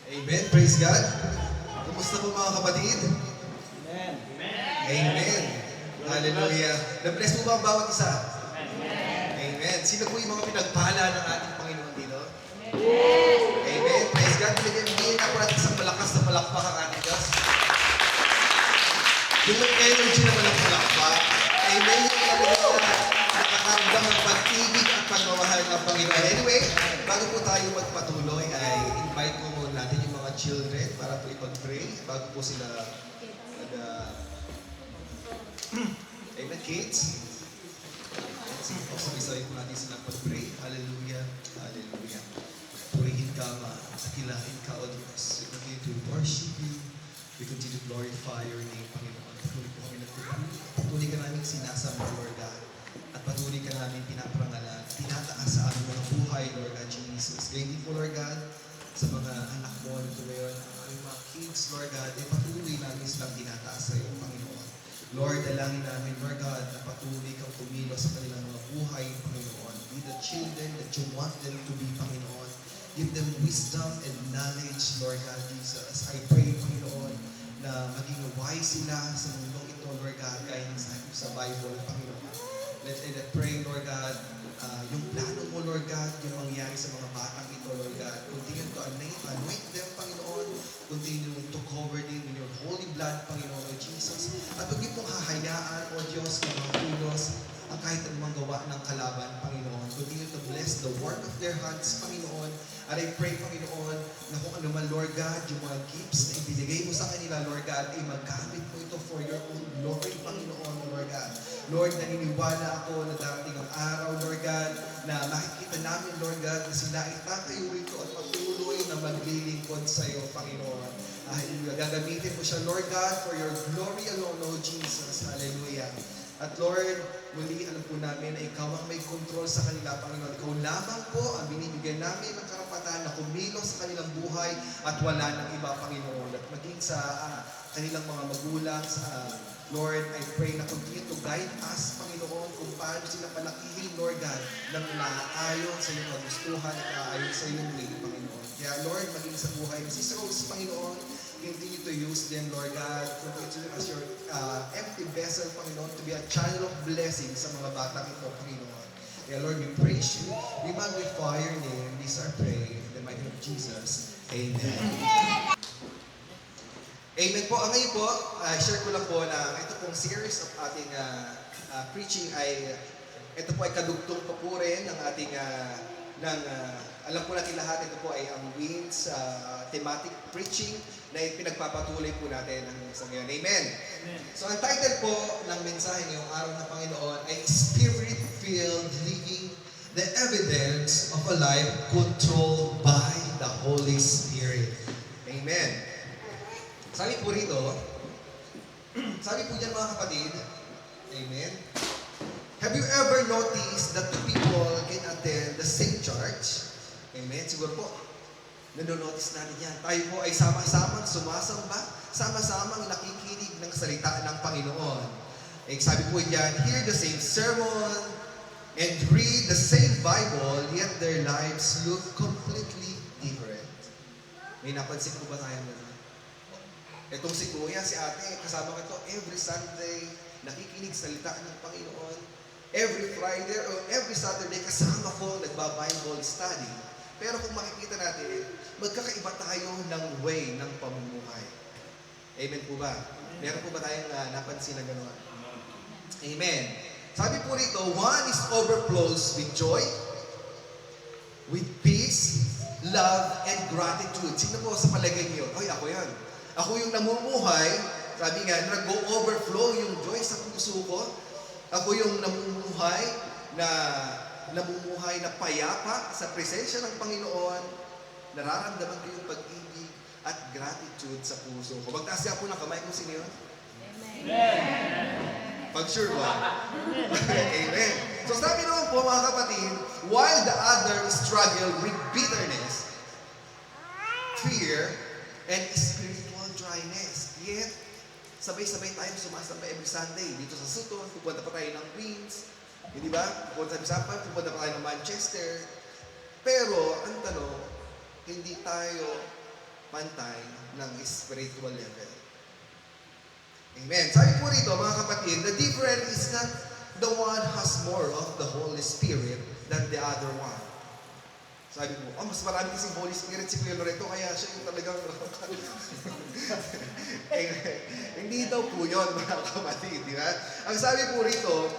Amen. Praise God. Kumusta po mga kapatid? Amen. Amen. Hallelujah. Na-bless po ba ang bawat isa? Amen. Amen. Sino po yung mga pinagpala ng ating Panginoon dito? Yes. Amen. Praise God. Bigyan ako natin isang malakas na palakpak ang ating Diyos. Yung energy na palakpak. Amen. Yung talaga na nakakamdam ng pag-ibig at pagmamahal ng Panginoon. Anyway, bago po tayo magpatuloy, ay invite ko muna natin yung mga children para po ipag-pray bago po sila Amen, kids. Sige po, sabay-sabay po natin sila pag-pray. Hallelujah. Hallelujah. Purihin ka, akilahin ka, O Diyos. We continue to worship you. We continue to glorify your name, Panginoon. Patuloy po kami nagpupuri. Patuloy ka namin sinasama, Lord God. At patuloy ka namin pinaparangalan. Tinataas sa aming mga buhay, Lord God Jesus. Ganyan din po, Lord God, sa mga anak mo nito ngayon, ang aming mga kids, Lord God, ay patuloy namin silang tinataas sa iyo, Panginoon. Lord, dalangin namin, Lord God, na patuloy kang kumilos sa kanilang mga buhay, Panginoon. Be the children that you want them to be, Panginoon. Give them wisdom and knowledge, Lord God Jesus. I pray, Panginoon, na maging wise sila sa mundong ito, Lord God, gaya ng sabi sa Bible, Panginoon. Let's pray, Lord God, yung plano mo, Lord God, yung mangyayari sa mga batang ito, Lord God. Continue to anoint them, Panginoon. Continue to cover them in your holy blood, Panginoon, O Jesus. At huwag niyo pong hahayaan, O Diyos, na mga kilos ang kahit anumang gawa ng kalaban, Panginoon. Continue to bless the work of their hands, Panginoon. And I pray, Panginoon, na kung ano man, Lord God, yung mga gifts na ibinigay mo sa kanila, Lord God, ay magamit mo ito for your own glory, Panginoon, Lord God. Lord, naniniwala ako na darating ang araw, Lord God, na makikita namin, Lord God, na sila ay tatayo rito at patuloy na maglilingkod sa iyo, Panginoon. Hallelujah. Gagamitin mo siya, Lord God, for your glory alone, Lord Jesus. Hallelujah. At Lord, muli alam po namin na ikaw ang may control sa kanila, Panginoon. Ikaw lamang po ang binibigyan namin ng karapatan na kumilos sa kanilang buhay at wala ng iba, Panginoon. At maging sa kanilang mga magulang, sa Lord, I pray na continue to guide us, Panginoon, kung paano sila palakihin, Lord God, ng naaayon sa iyong kagustuhan at naaayon sa iyong way, Panginoon. Kaya Lord, maging sa buhay ni Sis Rose, Panginoon, continue to use them, Lord God, continue as your empty vessel, Panginoon, to be a channel of blessing sa mga batang ito, Panginoon. Kaya Lord, we praise you, we magnify your name, this our prayer, in the mighty name of Jesus. Amen. Amen po. Ngayon po, share ko lang po na ito pong series of ating preaching ay, ito po ay kadugtong pa po rin ng ating, alam po natin lahat, ito po ay ang WINS thematic preaching na pinagpapatuloy po natin hanggang sa ngayon. Amen. Amen. So ang title po ng mensahe ngayong araw ng Panginoon ay Spirit-Filled Living, the Evidence of a Life Controlled by the Holy Spirit. Amen. Sabi po rito, sabi po dyan mga kapatid, amen, have you ever noticed that two people can attend the same church? Amen, siguro po, nanonotice natin yan. Tayo po ay sama-samang sumasamba, sama-samang nakikinig ng salita ng Panginoon. Eh, sabi po dyan, hear the same sermon and read the same Bible, yet their lives look completely different. May napansin po ba tayo na? Itong si Kuya, si Ate, kasama ko ito every Sunday, nakikinig sa salita ng Panginoon. Every Friday or every Saturday, kasama ko nagba-Bible study. Pero kung makikita natin, magkakaiba tayo ng way ng pamumuhay. Amen po ba? Meron po ba tayong napansin na gano'n? Amen. Sabi po rito, one is overflows with joy, with peace, love, and gratitude. Sino po sa palagay niyo? Oy, ako yan. Ako yung namumuhay, sabi nga, nag-overflow yung joy sa puso ko. Ako yung namumuhay na payapa sa presensya ng Panginoon. Nararamdaman ko yung pag-ibig at gratitude sa puso ko. Magtaas niya po ng kamay kung sino yun. Amen. Pag sure ba? Amen. So sabi naman po mga kapatid, while the other struggle with bitterness, fear, and spiritual dryness. Yet, sabay-sabay tayong sumasamba every Sunday. Dito sa Sutton, pupunta pa tayo ng Queens. Hindi ba? Pupunta sa Bisapan, pupunta pa tayo ng Manchester. Pero, ang tanong, hindi tayo pantay ng spiritual level. Amen. Sabi po rito, mga kapatid, the difference is not the one has more of the Holy Spirit than the other one. Sabi mo, mas marami kasing Holy Spirit si Kuya Loreto, kaya siya yung talagang hindi daw po yun, mga kapatid, di ba? Ang sabi po rito,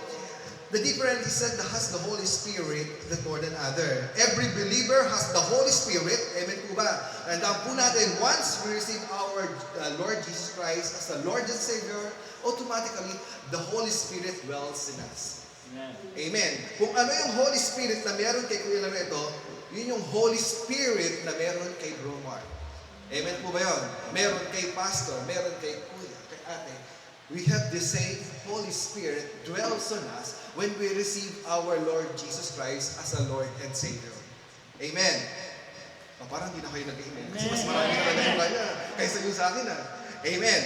the difference is that has the Holy Spirit that more than other. Every believer has the Holy Spirit. Amen po ba? And po natin, once we receive our Lord Jesus Christ as the Lord and Savior, automatically, the Holy Spirit dwells in us. Amen. Amen. Kung ano yung Holy Spirit na meron kay Kuya Loreto, yun yung Holy Spirit na meron kay Bro Mark. Amen po ba yun? Meron kay Pastor, meron kay Kuya, kay Ate. We have the same Holy Spirit dwells on us when we receive our Lord Jesus Christ as a Lord and Savior. Amen. Parang hindi na kayo nag-amen. Kasi mas marami na nag-amen kaysa yung sa akin. Amen.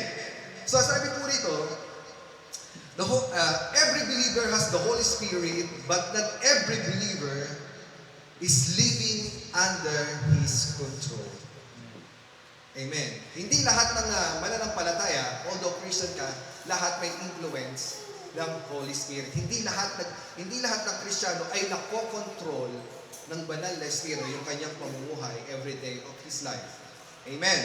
So sabi po rito, every believer has the Holy Spirit, but not every believer is living under His control. Amen. Hindi lahat ng mananampalataya, although Christian ka, lahat may influence ng Holy Spirit. Hindi lahat ng Kristiyano ay nakokontrol ng banal na Espiritu yung kanyang pamumuhay every day of his life. Amen.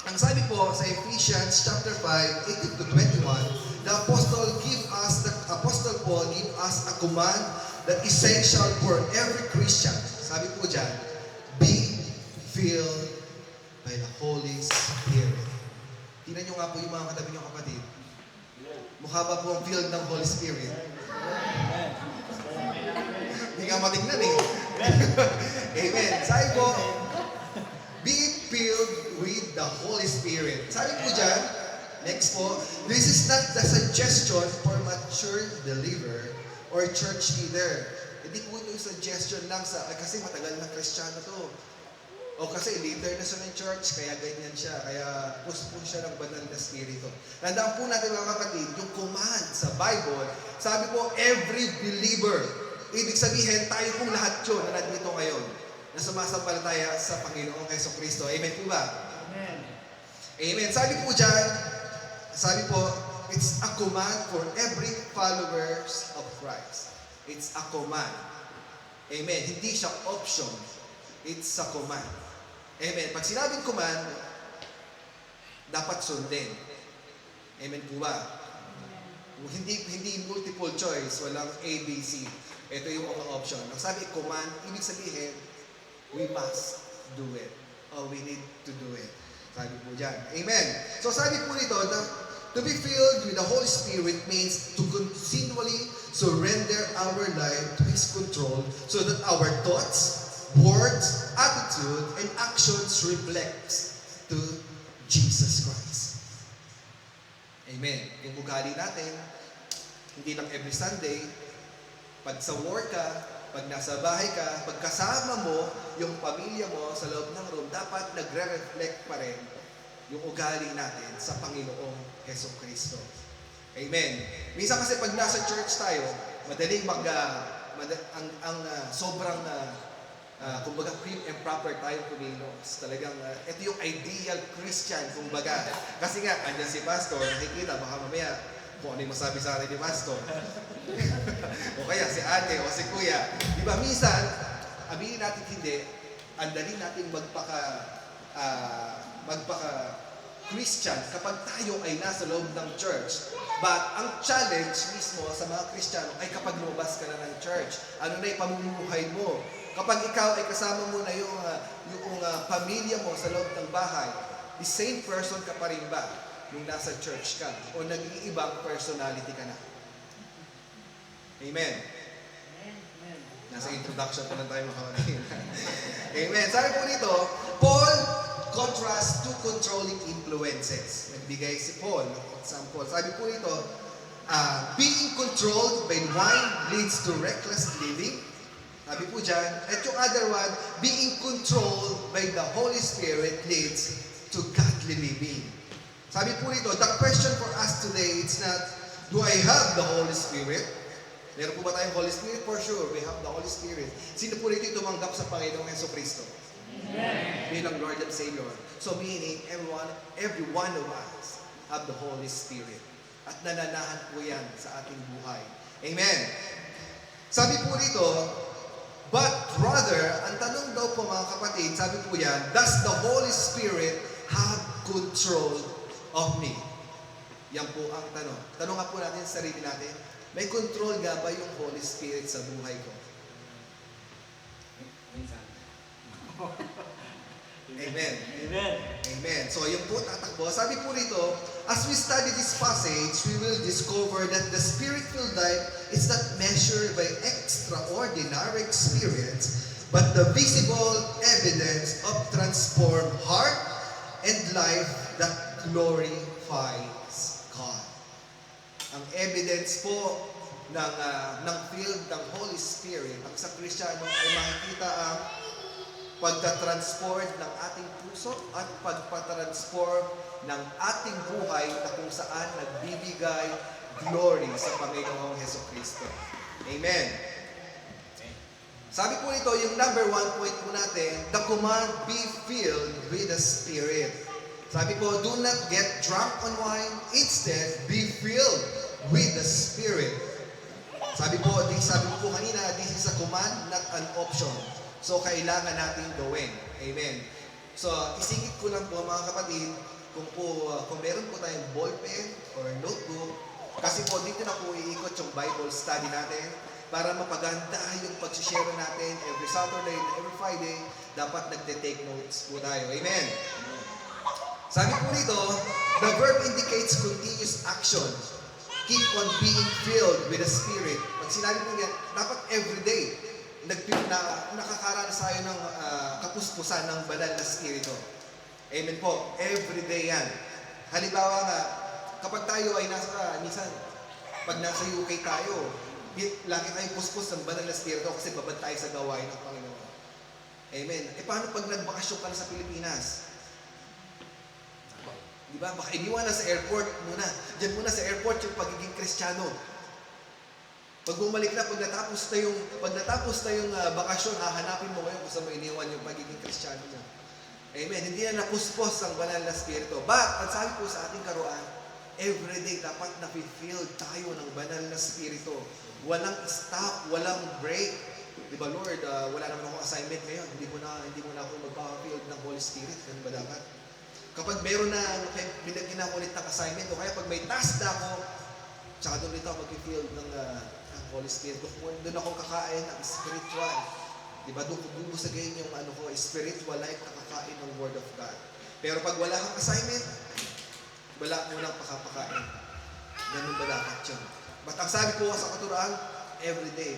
Ang sabi po sa Ephesians chapter 5, 18 to 21, the Apostle Paul give us a command that is essential for every Christian. Sabi po dyan, be filled by the Holy Spirit. Tingnan nyo nga po yung mga katabi nyo kapatid. Mukha ba po ang filled ng Holy Spirit? Hindi nga matignan eh. Amen. Sabi po, be filled with the Holy Spirit. Sabi po dyan, next po, this is not the suggestion for mature believer or church leader. Hindi po ito yung suggestion lang kasi matagal na Kristiyano to. O kasi leader na siya ng church, kaya ganyan siya, kaya puso siya ng banal na spirito. Tandaan po natin mga kapatid, yung command sa Bible, sabi po, every believer. Ibig sabihin, tayo pong lahat yun na nandito ngayon, na sumasampalataya sa Panginoong Jesucristo. Amen po ba? Amen. Amen. Sabi po dyan, sabi po, it's a command for every followers of Christ. It's a command. Amen. Hindi siya option. It's a command. Amen. Pag sinabing command, dapat sundin. Amen po ba? Hindi multiple choice, walang A, B, C. Ito yung mga option. Ang sabi command, ibig sabihin, we must do it. Or we need to do it. Sabi po dyan. Amen. So sabi po nito, to be filled with the Holy Spirit means to continually surrender our life to His control so that our thoughts, words, attitude, and actions reflect to Jesus Christ. Amen. Yung ugali natin, hindi lang every Sunday, pag sa work ka, pag nasa bahay ka, pag kasama mo yung pamilya mo sa loob ng room, dapat nagre-reflect pa rin yung ugali natin sa Panginoong Jesucristo. Amen. Minsan kasi pag nasa church tayo, madaling sobrang kumbaga prim and proper tayo kumilos. Talagang ito yung ideal Christian kumbaga. Kasi nga, andyan si Pastor, nakikita, baka mamaya kung ano yung masabi sa atin ni Pastor. O kaya si ate o si kuya. Di ba minsan, aminin natin hindi, ang dali natin magpaka-Christian kapag tayo ay nasa loob ng church. But ang challenge mismo sa mga Kristiyano ay kapag lumabas ka na ng church. Ano na yung pamumuhay mo? Kapag ikaw ay kasama mo na yung pamilya mo sa loob ng bahay, the same person ka pa rin ba nung nasa church ka? O nag-iibang personality ka na? Amen. Nasa introduction pa lang tayo makakaroon. Amen. Sabi po nito, Paul contrasts two controlling influences. Nagbigay si Paul ng example. Sabi po nito, being controlled by wine leads to reckless living. Sabi po dyan, at yung other one, being controlled by the Holy Spirit leads to godly living. Sabi po nito, the question for us today, it's not, do I have the Holy Spirit? Meron po ba tayong Holy Spirit? For sure, we have the Holy Spirit. Sino po rito tumanggap sa Panginoong Jesucristo? Bilang Lord and Savior. So meaning, every one of us have the Holy Spirit. At nananahan po yan sa ating buhay. Amen. Sabi po rito, but rather, ang tanong daw po mga kapatid, sabi po yan, does the Holy Spirit have control of me? Yan po ang tanong. Tanong nga po natin sa sarili natin, may control nga ba yung Holy Spirit sa buhay ko? Amen. Amen. Amen. So yung po tatakbo. Sabi po rito, as we study this passage, we will discover that the Spirit-filled life is not measured by extraordinary experience, but the visible evidence of transformed heart and life that glorifies God. Ang evidence po ng field ng Holy Spirit, ang sa Kristiyano ay makikita ang pagtatransform ng ating puso at pagpatransform ng ating buhay na kung saan nagbibigay glory sa Panginoong Hesukristo. Amen. Sabi po ito, yung number 1 point po natin, the command, be filled with the Spirit. Sabi po, do not get drunk on wine, instead, be filled with the Spirit. Sabi po kanina, this is a command, not an option. So, kailangan natin gawin. Amen. So, isingit ko lang po mga kapatid, kung meron po tayong ballpen or notebook, kasi po dito na po iikot yung Bible study natin para mapaganda yung pag-share natin every Saturday and every Friday, dapat nagte-take notes po tayo. Amen. Sabi po nito, the verb indicates continuous action. Keep on being filled with the Spirit. Pag sinabi po niya, dapat everyday, nakakaranas tayo ng kapuspusan ng banal na Espiritu. Amen po. Everyday yan. Halimbawa nga, kapag tayo ay minsan, pag nasa UK tayo, lagi tayong puspos ng banal na Espiritu kasi babad tayo sa gawain ng Panginoon. Amen. Paano pag nagbakasyon ka na sa Pilipinas? Di ba? Baka iniwan na sa airport muna. Diyan muna sa airport yung pagiging Kristiyano. Pag bumalik na, pag natapos na yung bakasyon, hahanapin mo ngayon kung saan mo iniwan yung pagiging Kristiyano mo. Amen. Hindi na napuspos ang banal na Espiritu. But, ang sabi po sa ating karuan, everyday dapat na-filled tayo ng banal na Espiritu. Walang stop, walang break. Di ba, Lord, wala naman akong assignment ngayon. Hindi mo na ako magpa-filled ng Holy Spirit. Ganun ba dapat? Kapag meron na binagyan ako ulit ng assignment, o kaya pag may task na ako, tsaka doon dito ako mag-filled ng Holy Spirit. Doon ako kakain ng spiritual. Diba? Doon ko bubusagayin yung spiritual life na kakain ng Word of God. Pero pag wala kang assignment, wala mo lang pakapakain. Ganun ba dapat yun? But ang sabi po sa katuruan, every day,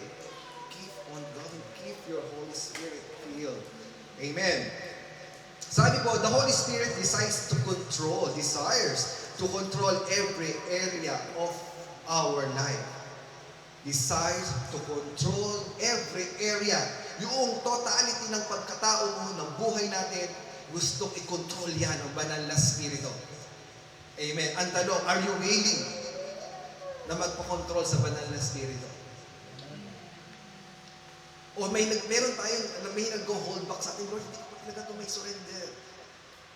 keep on going. Keep your Holy Spirit filled. Amen. Sabi po, the Holy Spirit desires to control every area of our life. Desires to control every area. Yung totality ng pagkatao mo, ng buhay natin, gustong i-control yan ng banal na Espiritu. Amen. Ang tanong, are you willing na magpakontrol sa banal na Espiritu? O meron tayong, may nag-hold back sa atin, Lord, hindi ko talaga ito may surrender.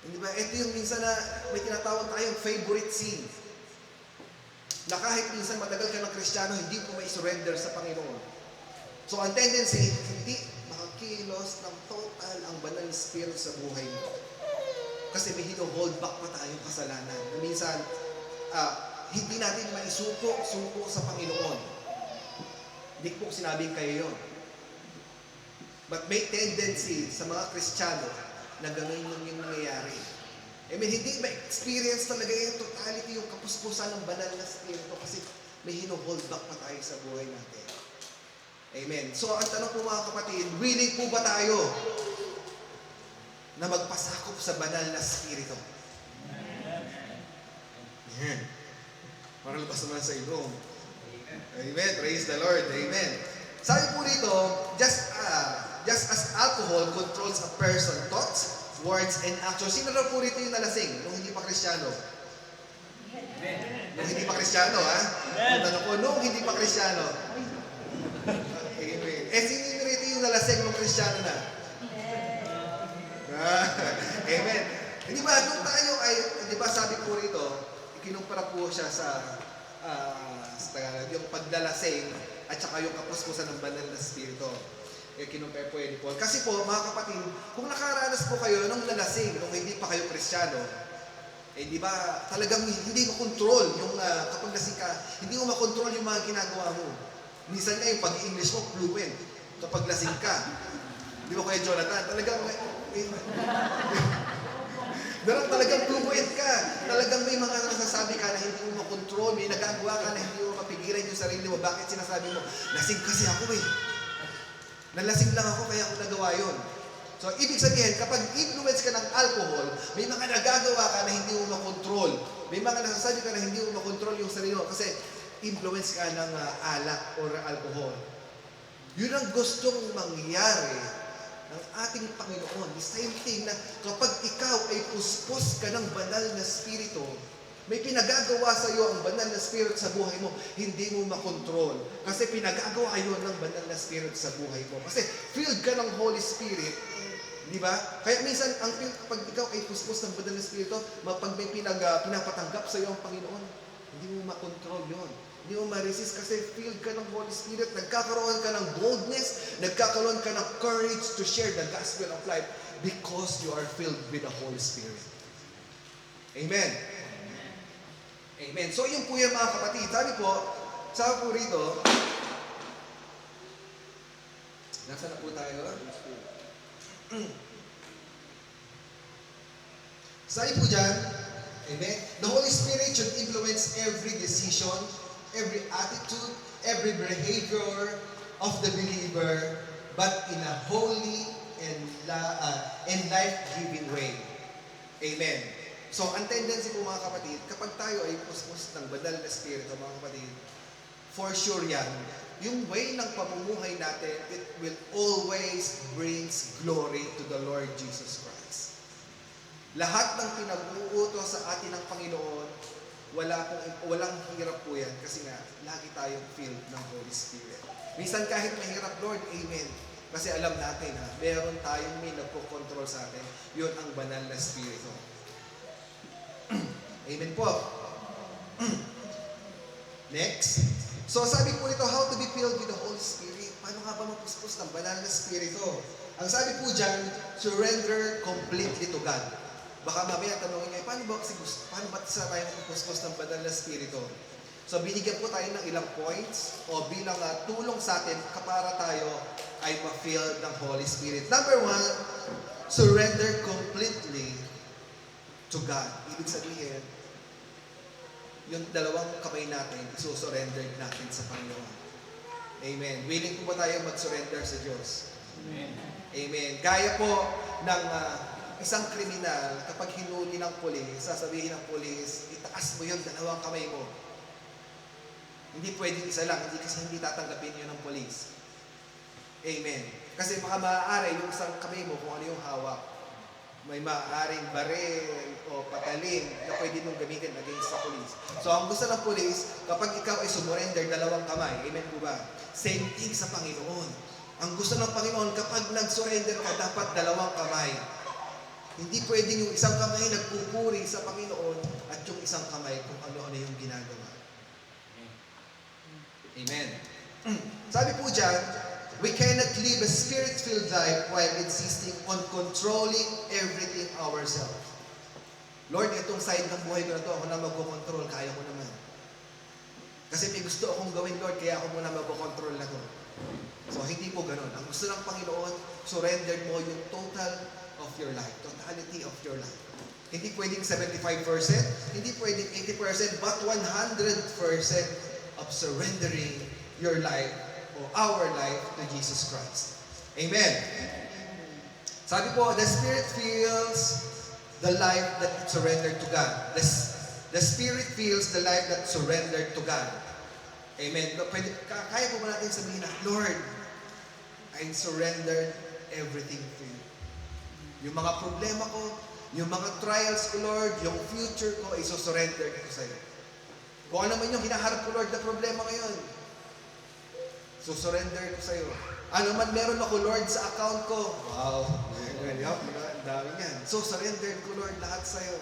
Hindi ba? Ito yung minsan na may tinatawag tayong favorite sin. Na kahit minsan matagal ka ng Kristiyano, hindi mo may surrender sa Panginoon. So, ang tendency, hindi makakilos ng total ang banal na Espiritu sa buhay mo. Kasi may hino-hold back pa tayong kasalanan. Na minsan, hindi natin maisuko sa Panginoon. Hindi po sinabing kayo yun. But may tendency sa mga Kristiyano na gano'n yung nangyayari. I mean, hindi ma-experience talaga yung totality, yung kapuspusan ng banal na Espiritu kasi may hino-hold back pa tayo sa buhay natin. Amen. So, ang tanong po mga kapatid, willing po ba tayo na magpasakop sa banal na Espiritu? Amen. Para labas naman sa ilong. Amen. Praise the Lord. Amen. Sabi po rito, just as alcohol controls a person's thoughts, words, and actions. Sino na po rito yung nalasing nung hindi pa Kristiyano? Nung hindi pa Kristiyano, ha? Tanong ko, nung hindi pa Kristiyano. Amen. Sino rito yung nalasing nung Kristiyano na? Amen. Hindi ba, nung tayo ay, di ba sabi ko rito, ikinumpara po siya sa Tagalog, yung paglalasing at saka yung kapuspusan ng banal na spirito. Kinumpara po yan ni Paul. Kasi po, mga kapatid, kung nakaranas po kayo nung lalasing, nung hindi pa kayo Kristiyano, di ba, talagang hindi mo control yung kapag lasing ka, hindi mo makontrol yung mga ginagawa mo. Minsan nga yung pag-English mo, fluent. Kapag lasing ka. Di ba Kuya Jonathan? Talagang talagang fluent ka. Talagang may mga nasasabi ka na hindi mo makontrol, may nagagawa ka na hindi mo mapigilan yung sarili mo. Bakit sinasabi mo, lasing kasi ako eh. Nalasing lang ako kaya ako nagawa yun. So, ibig sabihin, kapag influence ka ng alcohol, may mga nagagawa ka na hindi mo makontrol. May mga nasasabi ka na hindi mo makontrol yung sarili mo kasi influence ka ng alak or alcohol. Yun ang gustong mangyari ng ating Panginoon. The same thing na kapag ikaw ay puspos ka ng banal na spirito, may pinagagawa sa iyo ang banal na spirit sa buhay mo, hindi mo makontrol. Kasi pinagagawa yun ng banal na spirit sa buhay mo. Kasi filled ka ng Holy Spirit, di ba? Kaya minsan, kapag ikaw ay puspos ng banal na spirito, pag may pinapatanggap sa iyo ang Panginoon, hindi mo makontrol yun. Hindi mo ma-resist kasi filled ka ng Holy Spirit, nagkakaroon ka ng boldness, nagkakaroon ka ng courage to share the gospel of life because you are filled with the Holy Spirit. Amen. Amen. So yun po yan mga kapatid. Sabi po rito, nasa na po tayo? Sabi po dyan, amen, the Holy Spirit should influence every decision, every attitude, every behavior of the believer, but in a holy and life-giving way. Amen. So, ang tendency po mga kapatid, kapag tayo ay puspos ng banal na spirito mga kapatid, for sure yan, yung way ng pamumuhay natin, it will always brings glory to the Lord Jesus Christ. Lahat ng pinag-uutos sa atin ng Panginoon, walang hirap po yan kasi nga, lagi tayong filled ng Holy Spirit. Minsan kahit mahirap, Lord, amen. Kasi alam natin ha, meron tayong may nagpo-control sa atin, yun ang banal na spirito. Amen po. Next. So sabi po nito, how to be filled with the Holy Spirit. Paano nga ba mapuspos ng banal na spirito? Ang sabi po dyan, surrender completely to God. Baka mamaya tanongin nyo, paano ba sa tayo mapuspos ng banal na spirito? So binigyan po tayo ng ilang points o bilang tulong sa atin para tayo ay ma-filled ng Holy Spirit. Number 1, surrender completely to God. Ibig sabihin, yung dalawang kamay natin, isusurrender natin sa Panginoon. Amen. Willing po ba tayo mag-surrender sa Diyos? Amen. Amen. Gaya po ng isang kriminal, kapag hinuli ng pulis, sasabihin ng pulis, itaas mo yung dalawang kamay mo. Hindi pwedeng isa lang, kasi hindi tatanggapin yun ng pulis. Amen. Kasi baka maaari yung isang kamay mo kung ano yung hawak. May maaaring baril o patalin na pwede mong gamitin against sa police. So, ang gusto ng police, kapag ikaw ay sumurrender, dalawang kamay. Amen po ba? Same thing sa Panginoon. Ang gusto ng Panginoon, kapag nag-surrender ka, dapat dalawang kamay. Hindi pwedeng yung isang kamay nagpupuri sa Panginoon at yung isang kamay kung ano-ano yung ginagawa. Amen. Sabi po dyan, we cannot live a spirit-filled life while insisting on controlling everything ourselves. Lord, itong side ng buhay ko na to, ako na magkocontrol, kaya ko naman. Kasi may gusto akong gawin, Lord, kaya ako muna magkocontrol na to. So, hindi po ganun. Ang gusto ng Panginoon, surrender mo yung total of your life, totality of your life. Hindi pwedeng 75%, hindi pwedeng 80%, but 100% of surrendering your life o our life to Jesus Christ. Amen. Sabi po, the Spirit feels the life that surrendered to God. The Spirit feels the life that surrendered to God. Amen. Kaya po ba natin sabihin na, Lord, I surrendered everything to you. Yung mga problema ko, yung mga trials ko, Lord, yung future ko, iso-surrender ko sa iyo. Kung ano man yung hinaharap ko, Lord, na problema ngayon, so, surrender ko sa iyo. Ano man meron ako, Lord, sa account ko. Wow. Dami yan. So, surrendered ko, Lord, lahat sa'yo.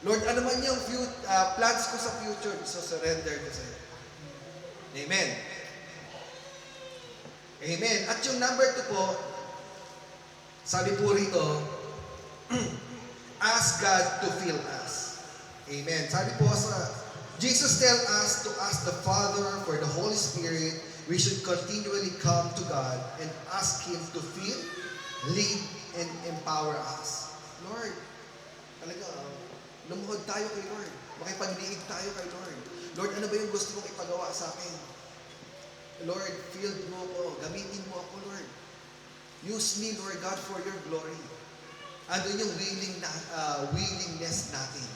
Lord, ano man yung plans ko sa future, so surrender ko sa'yo. Amen. Amen. At yung number 2 po, sabi po rito, ask God to fill us. Amen. Sabi po Jesus tell us to ask the Father for the Holy Spirit. We should continually come to God and ask Him to fill, lead, and empower us. Lord, talaga, lumuhod tayo kay Lord. Makipag-liig tayo kay Lord. Lord, ano ba yung gusto mong ipagawa sa akin? Lord, fill mo ako. Gamitin mo ako, Lord. Use me, Lord God, for your glory. Andun yung willingness natin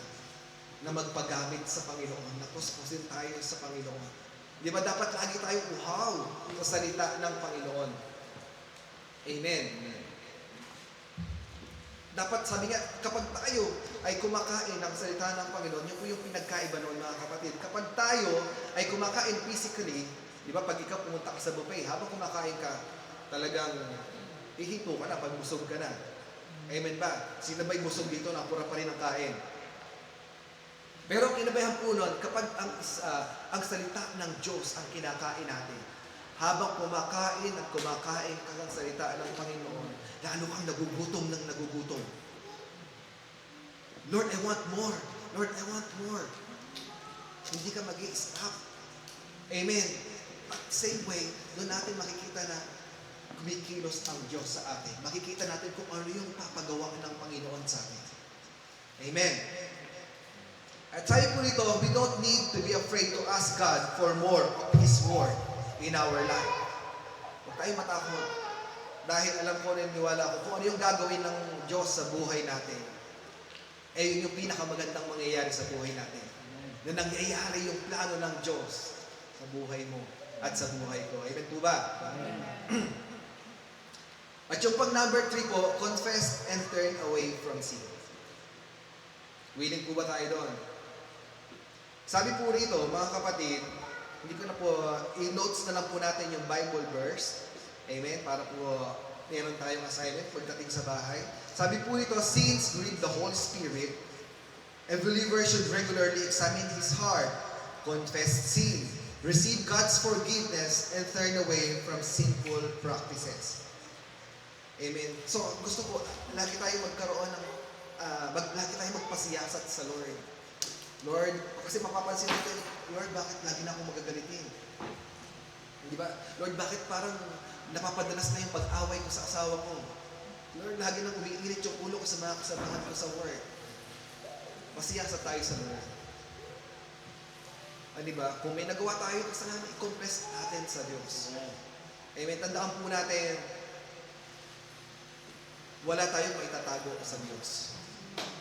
na magpagamit sa Panginoon, na kuskusin tayo sa Panginoon. Di ba dapat lagi tayo uhaw sa salita ng Panginoon? Amen. Dapat sabi nga, kapag tayo ay kumakain ng salita ng Panginoon, yun po yung pinagkaiba noon mga kapatid. Kapag tayo ay kumakain physically, di ba pag ikaw pumunta ka sa buffet, habang kumakain ka, talagang ihinto ka na, pag busog ka na. Amen ba? Sino ba'y busog dito, napura pa rin ang kain? Pero ang kinabayan po nun, kapag ang salita ng Diyos ang kinakain natin, habang kumakain at kumakain ka ng salita ng Panginoon, lalo kang nagugutom ng nagugutom. Lord, I want more. Lord, I want more. Hindi ka mag-i-stop. Amen. At same way, doon natin makikita na kumikilos ang Diyos sa atin. Makikita natin kung ano yung papagawa ng Panginoon sa atin. Amen. At sabi po nito, we don't need to be afraid to ask God for more of His Word in our life. Huwag tayong matakot. Dahil alam ko rin, niwala ko, kung ano yung gagawin ng Diyos sa buhay natin, eh yun yung pinakamagandang mangyayari sa buhay natin. Na nangyayari yung plano ng Diyos sa buhay mo at sa buhay ko. Amen po ba? Amen. At yung pag number 3 po, confess and turn away from sin. Willing po ba tayo doon? Sabi po rito, mga kapatid, hindi ko na po, i-notes na lang po natin yung Bible verse. Amen? Para po meron tayong assignment pagdating sa bahay. Sabi po rito, sins grieve the Holy Spirit, a believer should regularly examine his heart, confess sin, receive God's forgiveness, and turn away from sinful practices. Amen. So, gusto ko, lagi tayo magkaroon ng, lagi tayo magpasiyasat sa Lord. Lord, kasi mapapansin natin, Lord, bakit lagi na akong magagalitin? Di ba? Lord, bakit parang napapadalas na yung pag-away ko sa asawa ko? Lord, lagi nang umiinit yung ulo ko sa mga kasamahan ko sa work. Masiyasat tayo sa Lord. Di ba? Kung may nagawa tayo, kasalanan, i-confess natin sa Diyos. Amen. Tandaan po natin, wala tayong maitatago sa Diyos.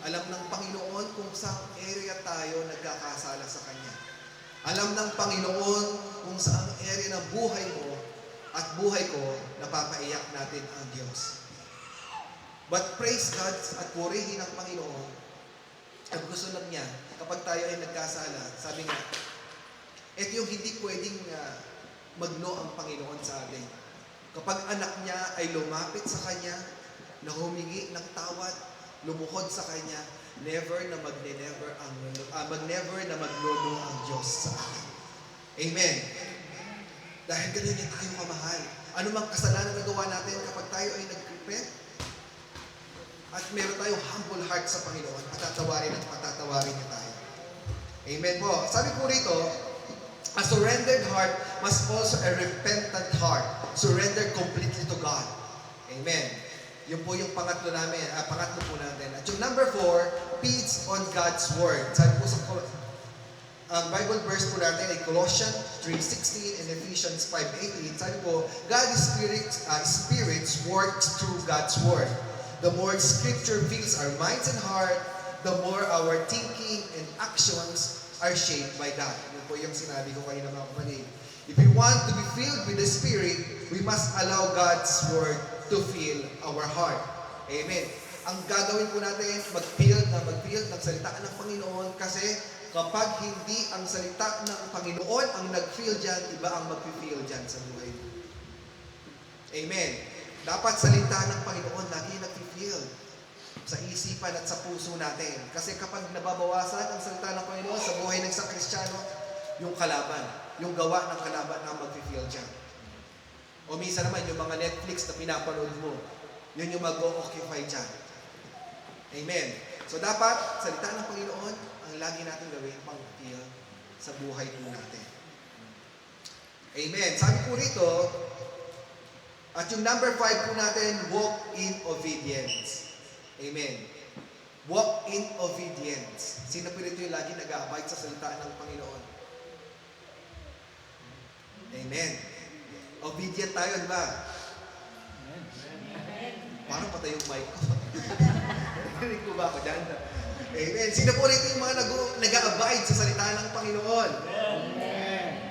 Alam ng Panginoon kung saan area tayo nagkakasala sa Kanya. Alam ng Panginoon kung saan area ng buhay mo at buhay ko napapaiyak natin ang Diyos. But praise God at purihin ang Panginoon. Ang gusto lang niya, kapag tayo ay nagkasala, sabi nga, ito yung hindi pwedeng magno ang Panginoon sa atin. Kapag anak niya ay lumapit sa Kanya, na humingi ng tawad, lumuhod sa Kanya, never na maglono ang Diyos sa atin. Amen. Dahil ganun niya tayo kamahal. Ano mang kasalanan na gawa natin kapag tayo ay nag-repent, at meron tayong humble heart sa Panginoon, patatawarin niya tayo. Amen po. Sabi po rito, a surrendered heart must also a repentant heart. Surrender completely to God. Amen. Yun po yung pangatlo po natin. At yung number 4, feeds on God's Word. Sabi po sa ang Bible verse po natin ay Colossians 3:16 and Ephesians 5:18. Sabi po, God's Spirit works through God's Word. The more Scripture fills our minds and heart, the more our thinking and actions are shaped by that. Yun po yung sinabi ko kanina mga kapatid. If we want to be filled with the Spirit, we must allow God's Word to fill our heart. Amen. Ang gagawin po natin, mag-fill ng salita ng Panginoon kasi kapag hindi ang salita ng Panginoon ang nag-fill dyan, iba ang mag-fill dyan sa buhay mo. Amen. Dapat salita ng Panginoon lagi nag-fill. sa isipan at sa puso natin. Kasi kapag nababawasan ang salita ng Panginoon sa buhay ng isang Kristiyano, yung kalaban, yung gawa ng kalaban ang mag-feel dyan. O minsan naman, yung mga Netflix na pinapanood mo, yun yung mag-o-occupy dyan. Amen. So dapat, salita ng Panginoon, ang lagi natin gawin, pang-feel sa buhay po natin. Amen. Sabi po rito, at yung number 5 po natin, walk in obedience. Amen. Walk in obedience. Sino po rito yung lagi nag-a-abide sa salita ng Panginoon? Amen. Obedient tayo, di ba? Parang patay yung mic ko. Narinig ko ba ako dyan? Amen. Sino po rito yung mga nag-a-abide sa salita ng Panginoon?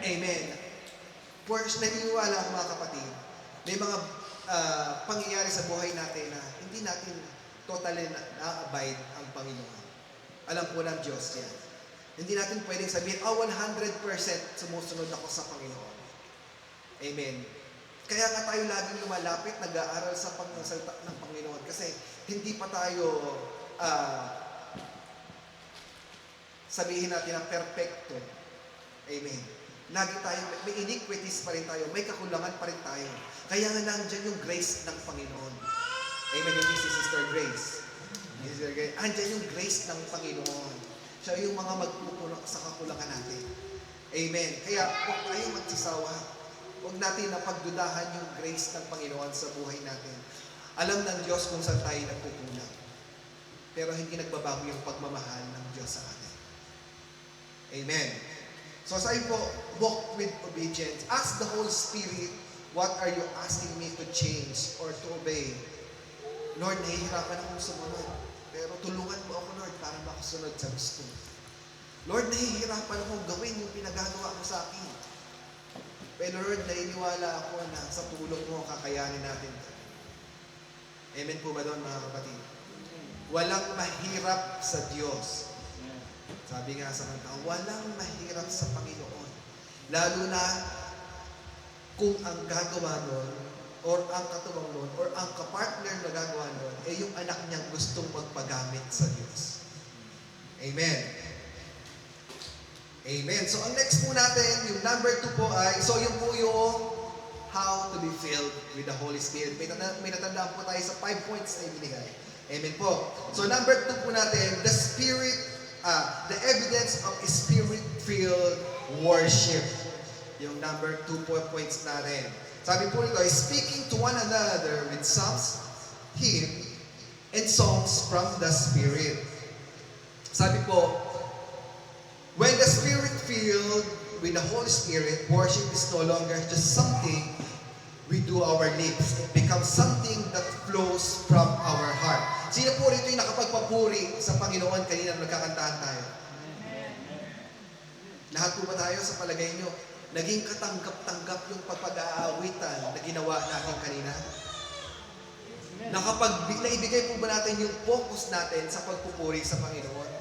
Amen. First, naniniwala ako mga kapatid, may mga pangyayari sa buhay natin na hindi natin totally na-abide ang Panginoon. Alam po ng Diyos yan. Hindi natin pwedeng sabihin, 100% sumusunod ako sa Panginoon. Amen. Kaya nga tayo laging lumalapit, nag-aaral sa pagsalita ng Panginoon kasi hindi pa tayo sabihin natin na perfecto. Amen. Lagi tayo, may iniquities pa rin tayo, may kakulangan pa rin tayo. Kaya nga nandiyan yung grace ng Panginoon. Amen. Hindi si Sister Grace. Andiyan yung grace ng Panginoon. Siya yung mga magpupulong sa kakulangan natin. Amen. Kaya huwag tayo magsisawa. Huwag natin na pagdudahan yung grace ng Panginoon sa buhay natin. Alam ng Diyos kung saan tayo nagkukulang. Pero hindi nagbabago yung pagmamahal ng Diyos sa atin. Amen. So sabi po, walk with obedience. Ask the Holy Spirit, what are you asking me to change or to obey? Lord, nahihirapan akong sumunod. Pero tulungan mo ako, Lord, para makasunod sa gusto. Lord, nahihirapan akong gawin yung pinagagawa mo sa akin. Pero Lord, naniniwala ako na sa tulong mo, kakayanin natin. Amen po ba doon, mga kapatid? Walang mahirap sa Diyos. Sabi nga sa kanta, walang mahirap sa Panginoon. Lalo na kung ang gagawa nun, or ang katuwang nun, or ang kapartner na gagawa nun, eh yung anak niyang gustong magpagamit sa Diyos. Amen. Amen. So ang next po natin, yung number 2 po ay, so yung po yung how to be filled with the Holy Spirit. May natandaan po tayo sa 5 points na ibinigay. Amen po. So number 2 po natin, the Spirit, the evidence of Spirit-filled worship. Yung number 2 points natin. Sabi po nito, speaking to one another with psalms, hymn, and songs from the Spirit. Sabi po, when the Spirit filled with the Holy Spirit, worship is no longer just something we do our lips. It becomes something that flows from our heart. Sino po rito yung nakapagpapuri sa Panginoon kanina nagkakantahan tayo? Lahat po ba tayo sa palagay nyo, naging katanggap-tanggap yung pagpag-aawitan na ginawa natin kanina? Naibigay po ba natin yung focus natin sa pagpupuri sa Panginoon?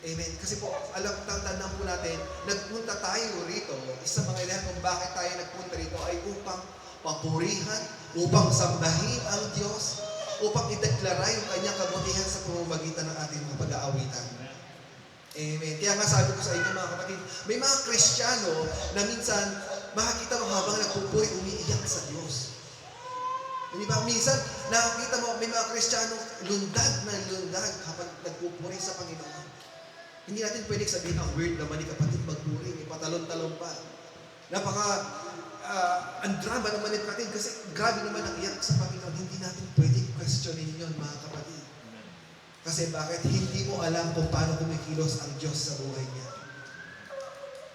Amen. Kasi po, tandaan po natin, nagpunta tayo rito, isa mga ilahan kung bakit tayo nagpunta rito ay upang papurihan, upang sambahin ang Diyos, upang ideklara yung kanyang kabutihan sa pamamagitan ng ating mga pag-aawitan. Amen. Kaya nga sabi ko sa inyo mga kapatid, may mga Kristiyano na minsan makikita mo habang nagpupuri, umiiyak sa Diyos. Hindi ba? Minsan, nakikita mo, may mga Kristiyano lundag na lundag habang nagpupuri sa Panginoon. Hindi natin pwedeng sabihin, ang weird naman ni kapatid magpuri, may patalon-talon pa. Ang drama naman ni kapatid kasi grabe naman ang iyak sa Panginoon. Hindi natin pwedeng questionin yun, mga kapatid. Kasi bakit? Hindi mo alam kung paano kumikilos ang Diyos sa buhay niya.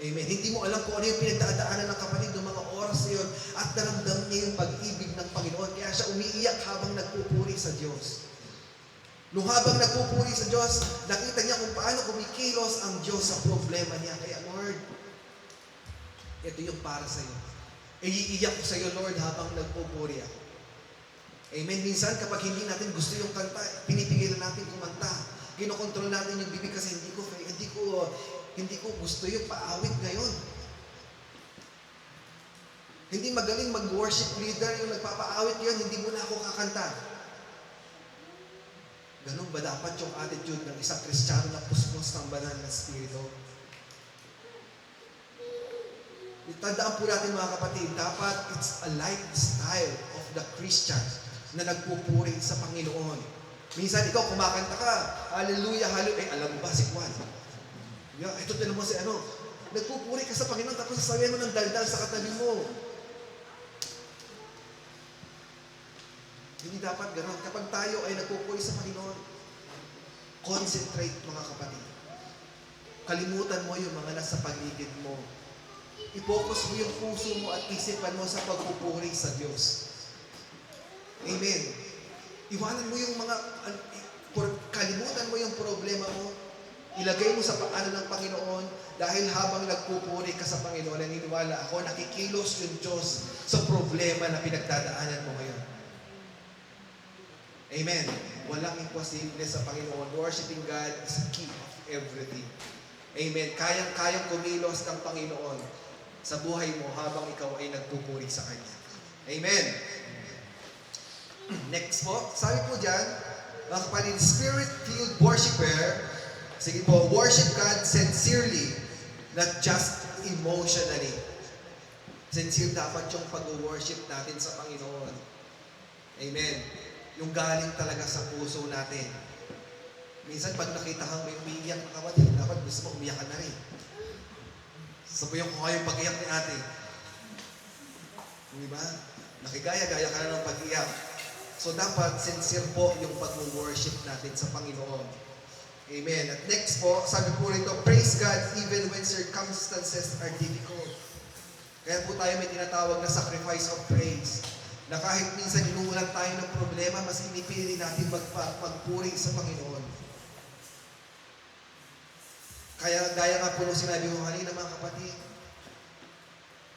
Amen. Hindi mo alam kung ano yung pinagdadaanan ng kapatid ng mga oras na yun at naramdam niya yung pag-ibig ng Panginoon. Kaya siya umiiyak habang nagpupuri sa Diyos. Nung habang nagpupuri sa Diyos, nakita niya kung paano kumikilos ang Diyos sa problema niya. Kaya, Lord, ito yung para sa iyo. Iiiyak ko sa iyo, Lord, habang nagpupuri ako. Amen. Minsan, kapag hindi natin gusto yung kanta, pinipigilan natin kumanta. Kinokontrol natin yung bibig kasi hindi ko gusto yung paawit ngayon. Hindi magaling mag-worship leader yung nagpapaawit yun, hindi mo na ako kakanta. Ganun ba dapat yung attitude ng isang Kristiyano na puspos ng banal na Espiritu? Tandaan po natin mga kapatid, dapat it's a lifestyle of the Christian na nagpupuri sa Panginoon. Minsan ikaw kumakanta ka, hallelujah, hallelujah, alam mo ba si Juan? Ito din naman si nagpupuri ka sa Panginoon tapos sasabihin mo ng daldal sa katabi mo. Hindi dapat gano'n. Kapag tayo ay nagpupuri sa Panginoon, concentrate mga kapatid. Kalimutan mo yung mga nasa paligid mo. I-focus mo yung puso mo at isipan mo sa pagpupuri sa Diyos. Amen. Iwanan mo yung kalimutan mo yung problema mo. Ilagay mo sa paano ng Panginoon dahil habang nagpupuri ka sa Panginoon, naniniwala ako, nakikilos yung Diyos sa problema na pinagdadaanan mo ngayon. Amen. Walang imposible sa Panginoon. Worshiping God is the key of everything. Amen. Kayang kumilos ng Panginoon sa buhay mo habang ikaw ay nagpupuri sa Kanya. Amen. Next po, sabi po dyan, mga kapatid, Spirit-filled worshiper, sige po, worship God sincerely, not just emotionally. Sincere dapat yung pag-worship natin sa Panginoon. Amen. Yung galing talaga sa puso natin. Minsan pag nakita kang may umiiyak na kapatid, dapat gusto mo umiyak ka na rin. Sabayan ko kayo pag-iyak ni ate. Di ba? Nakigaya-gaya ka na ng pag-iyak. So dapat sincere po yung pag-worship natin sa Panginoon. Amen. At next po, sabi po rito, praise God even when circumstances are difficult. Kaya po tayo may tinatawag na sacrifice of praise. Na kahit minsan inuulan tayo ng problema, mas pinipili natin magpuri sa Panginoon. Kaya gaya nga po nung sinabi ko kanina mga kapatid,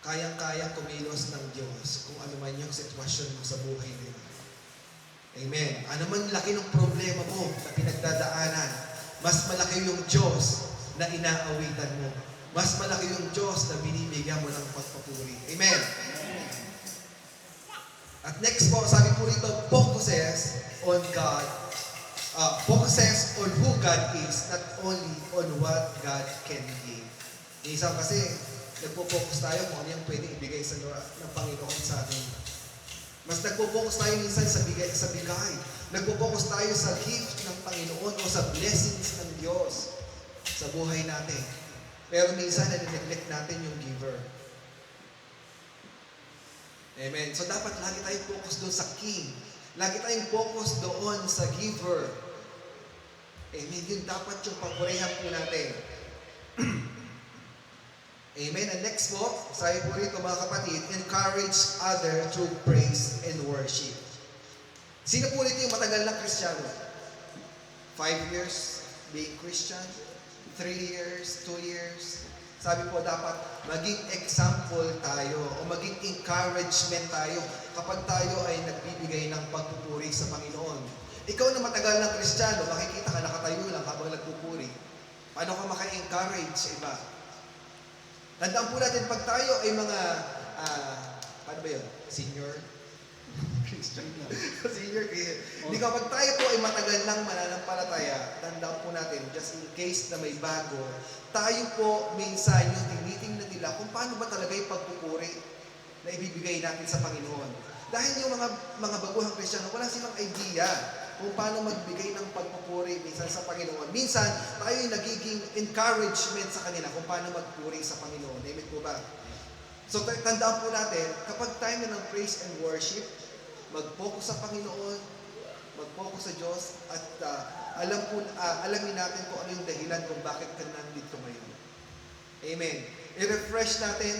kayang-kayang kumilos ng Diyos kung ano man yung sitwasyon mo sa buhay nila. Amen. Ano man laki ng problema mo na pinagdadaanan, mas malaki yung Diyos na inaawitan mo. Mas malaki yung Diyos na binibigyan mo ng pagpapuri. Amen. At next po, sabi po rito, focuses on God. Focuses on who God is, not only on what God can give. Isang kasi, nagpo-focus tayo kung ano yung pwede ibigay sa ng Panginoon sa atin. Mas nagpo-focus tayo minsan sa bigay. Nagpo-focus tayo sa gift ng Panginoon o sa blessings ng Diyos sa buhay natin. Pero minsan, na-neglect natin yung giver. Amen. So dapat lagi tayong focus doon sa King. Lagi tayong focus doon sa giver. Amen. Yun dapat yung papurehan po natin. Amen. And next po, sabi po rito mga kapatid, encourage other through praise and worship. Sino po rito yung matagal na Kristiyano? 5 years being Christian? 3 years? 2 years? Sabi po dapat maging example tayo o maging encouragement tayo kapag tayo ay nagbibigay ng pagpupuri sa Panginoon. Ikaw na matagal ng Kristiyano, makikita ka nakatayo lang habang nagpupuri. Paano ka maka-encourage sa iba? Tandaan po natin, pag tayo ay mga, paano ba yun? Senior? Christian na. Senior. Hindi kapag tayo po ay matagal lang mananampalataya, tandaan po natin, just in case na may bago, tayo po minsan yung tinitingnan nila kung paano ba talaga yung pagpupuri na ibibigay natin sa Panginoon. Dahil yung mga baguhang Kristiyano, wala silang idea kung paano magbigay ng pagpupuri minsan sa Panginoon. Minsan, tayo yung nagiging encouragement sa kanila kung paano magpuri sa Panginoon. Amen po ba? So, tandaan po natin, kapag time na ng praise and worship, mag-focus sa Panginoon, mag-focus sa Diyos, at alamin natin kung ano yung dahilan kung bakit ka nandito ngayon. Amen. I-refresh natin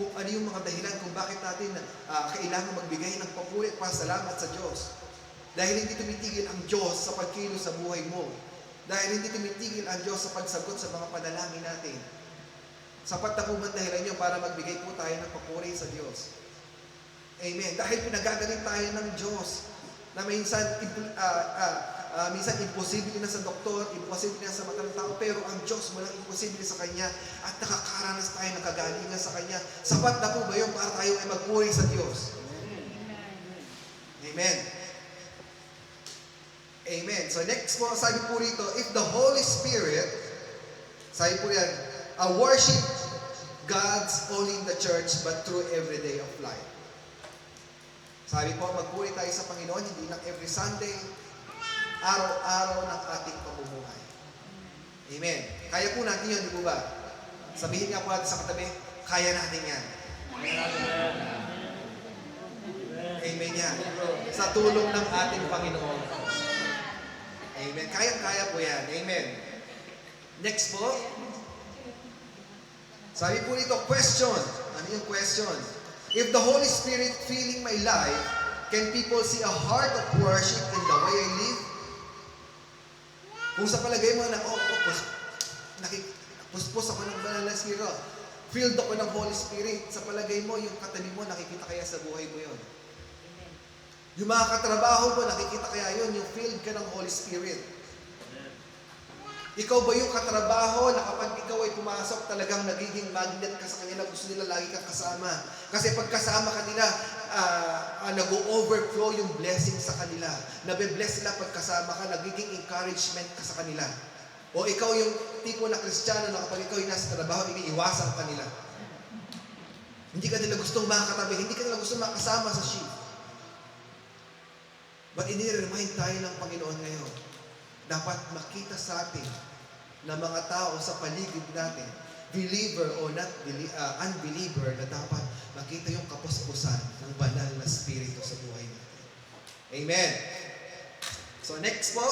kung ano yung mga dahilan kung bakit natin kailangan magbigay ng papuri at pasalamat sa Diyos. Dahil hindi tumitigil ang Diyos sa pagkilos sa buhay mo. Dahil hindi tumitigil ang Diyos sa pagsagot sa mga panalangin natin. Sapat na po ba dahilan nyo para magbigay po tayo ng papuri sa Diyos? Amen. Dahil pinagagaling tayo ng Diyos na minsan imposible na sa doktor, imposible na sa mata ng tao, pero ang Diyos walang imposible sa Kanya at nakakaranas tayo ng kagalingan sa Kanya. Sapat na po ba yun para tayo ay magpuri sa Diyos? Amen. Amen. So next po, sabi po rito, if the Holy Spirit, sabi po yan, worship God's only in the church but through every day of life. Sabi po, magpuri tayo sa Panginoon, hindi lang every Sunday, araw-araw ng ating pamumuhay. Amen. Kaya po natin yun, di po ba? Sabihin nga po natin sa katabi, kaya natin yan. Amen yan. Sa tulong ng ating Panginoon. Amen. Kaya-kaya po yan. Amen. Next po. Sabi po nito, question. Ano yung question? If the Holy Spirit filling my life, can people see a heart of worship in the way I live? Kung sa palagay mo na, puspos ako ng banal na Espiritu, filled ako ng Holy Spirit, sa palagay mo, yung katabi mo, nakikita kaya sa buhay mo yun? Yung mga katrabaho mo, nakikita kaya yun, yung filled ka ng Holy Spirit? Ikaw ba yung katrabaho na kapag ikaw ay pumasok, talagang nagiging magnet ka sa kanila, gusto nila lagi kang kasama? Kasi pag kasama ka nila, nag-overflow yung blessing sa kanila. Nabe-bless sila pag kasama ka, nagiging encouragement ka sa kanila. O ikaw yung tipo na Kristiyano na kapag ikaw yung nasa trabaho, iniiwasan ka nila. Hindi ka nila gustong makakatabi, hindi ka nila gustong makasama sa sheep. But ini-remind tayo ng Panginoon ngayon, dapat makita sa atin na mga tao sa paligid natin, believer o not unbeliever, na dapat makita yung kapuspusan ng banal na Espiritu sa buhay natin. Amen. So next po,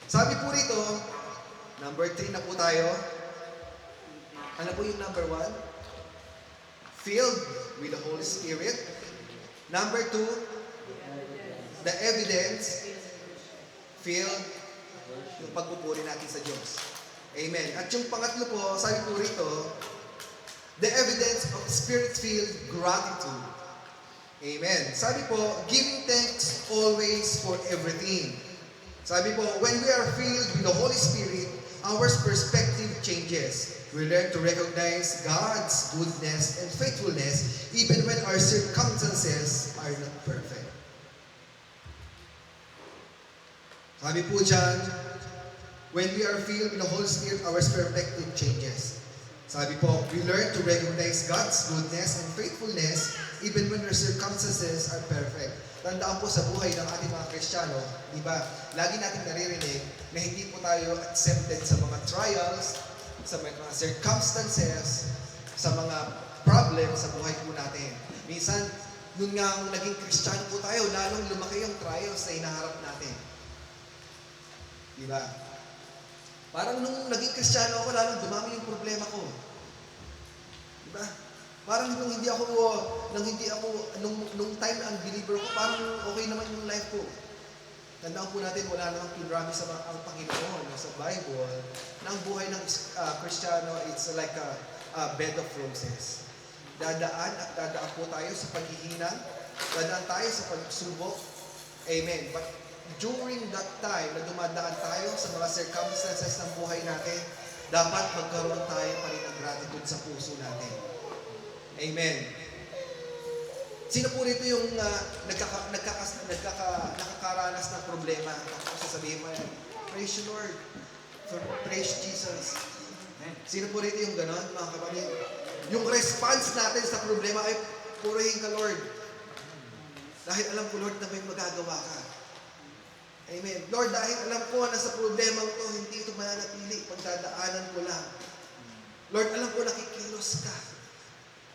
sabi po rito, number 3 na po tayo. Ano po yung number 1? Filled with the Holy Spirit. Number 2, the evidence, filled yung pagpupuri natin sa Diyos. Amen. At yung pangatlo po, sabi po rito, the evidence of Spirit-filled gratitude. Amen. Sabi po, giving thanks always for everything. Sabi po, when we are filled with the Holy Spirit, our perspective changes. We learn to recognize God's goodness and faithfulness even when our circumstances are not perfect. Sabi po dyan, when we are filled with the Holy Spirit, our perspective changes. Sabi po, we learn to recognize God's goodness and faithfulness even when our circumstances are perfect. Tandaan po sa buhay ng ating mga Kristiyano, di ba? Lagi natin naririnig na hindi po tayo accepted sa mga trials, sa mga circumstances, sa mga problems sa buhay po natin. Minsan, nung nga naging Kristiyano po tayo, lalong lumaki yung trials na hinaharap natin. Di ba? Parang nung naging Kristiyano ako, lalong dumami yung problema ko. Di ba? Parang nung time na unbeliever ko, parang okay naman yung life ko. Tandaan po natin, wala namang pinrami sa ang Panginoon sa Bible, na ang buhay ng Kristiyano, it's like a bed of roses. Dadaan at dadaan po tayo sa paghihina, dadaan tayo sa pagsubok. Amen. But during that time na dumadaan tayo sa mga circumstances ng buhay natin, dapat magkaroon tayo pa rin ng gratitude sa puso natin. Amen. Sino po rito yung nakakaranas ng problema? Tapos sasabihin mo yan, praise you Lord, praise Jesus. Sino po rito yung ganon, mga kapatid? Yung response natin sa problema ay, purihin ka Lord. Dahil alam ko Lord na may magagawa ka. Amen. Lord, dahil alam ko na sa problema ko, hindi ito mananatili, pagdadaanan ko lang. Lord, alam ko nakikilos ka.